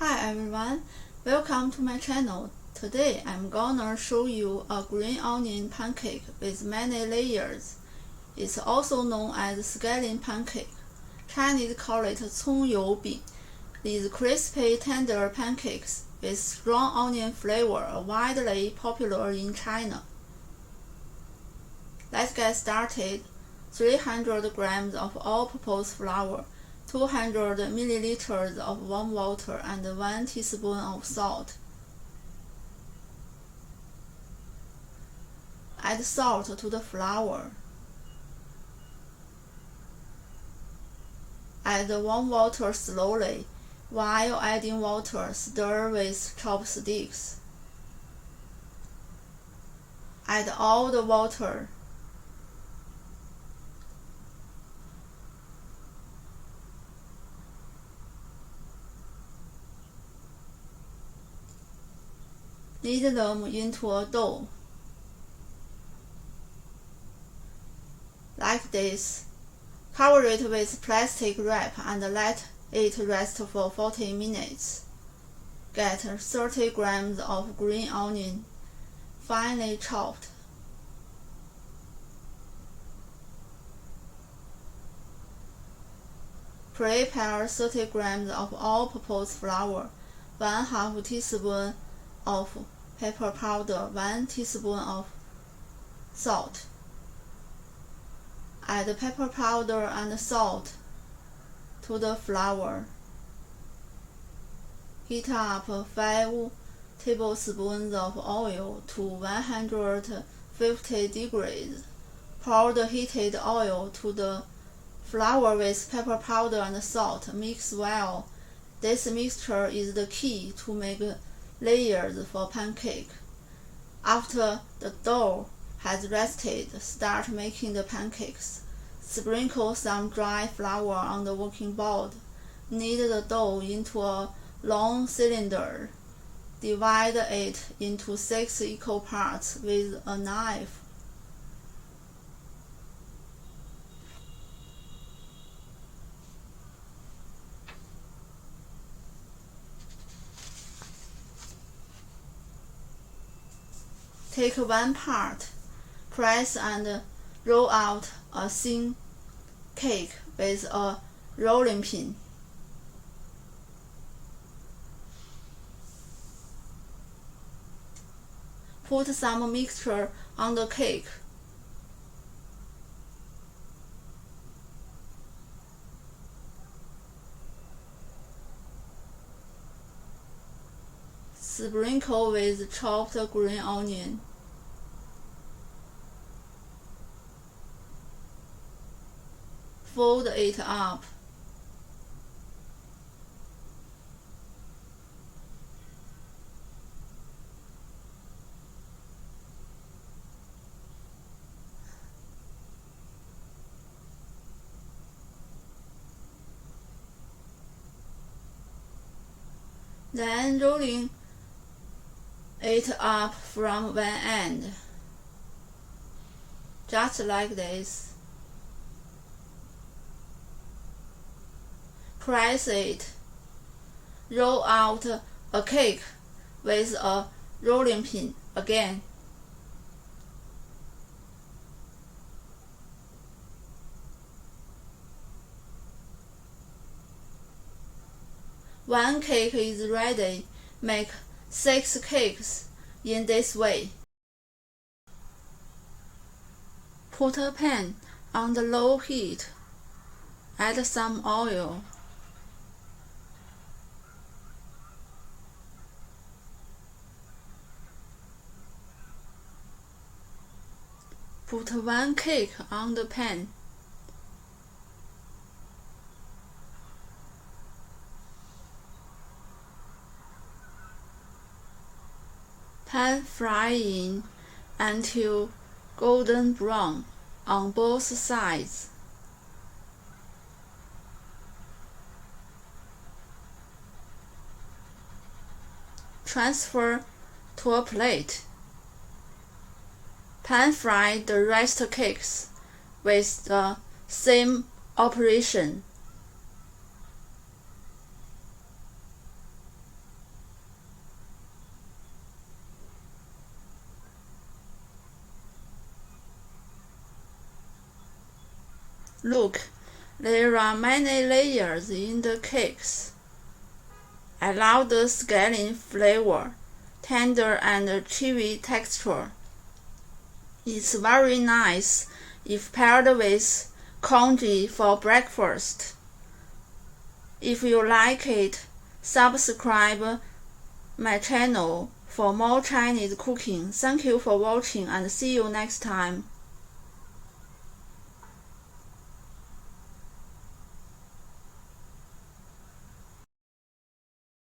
Hi everyone, welcome to my channel. Today I'm gonna show you a green onion pancake with many layers. It's also known as scallion pancake. Chinese call it 葱油饼. These crispy, tender pancakes with strong onion flavor are widely popular in China. Let's get started. 300 grams of all-purpose flour, 200 milliliters of warm water, and 1 teaspoon of salt. Add salt to the flour. Add warm water slowly. While adding water, stir with chopsticks. Add all the water. Knead them into a dough. Like this. Cover it with plastic wrap and let it rest for 40 minutes. Get 30 grams of green onion, finely chopped. Prepare 30 grams of all-purpose flour, 1/2 teaspoon of pepper powder, 1 teaspoon of salt. Add pepper powder and salt to the flour. Heat up 5 tablespoons of oil to 150 degrees. Pour the heated oil to the flour with pepper powder and salt. Mix well. This mixture is the key to make layers for pancake. After the dough has rested, start making the pancakes. Sprinkle some dry flour on the working board. Knead the dough into a long cylinder. Divide it into 6 equal parts with a knife. Take one part, press and roll out a thin cake with a rolling pin. Put some mixture on the cake. Sprinkle with chopped green onion. Fold it up. Then rolling it up from one end, just like this. Press it. Roll out a cake with a rolling pin again. One cake is ready. Make 6 cakes in this way. Put a pan on the low heat. Add some oil. Put one cake on the pan. Pan frying until golden brown on both sides. Transfer to a plate. Pan fry the rest cakes with the same operation. Look, there are many layers in the cakes. I love the scallion flavor, tender and chewy texture. It's very nice if paired with congee for breakfast. If you like it, subscribe my channel for more Chinese cooking. Thank you for watching and see you next time.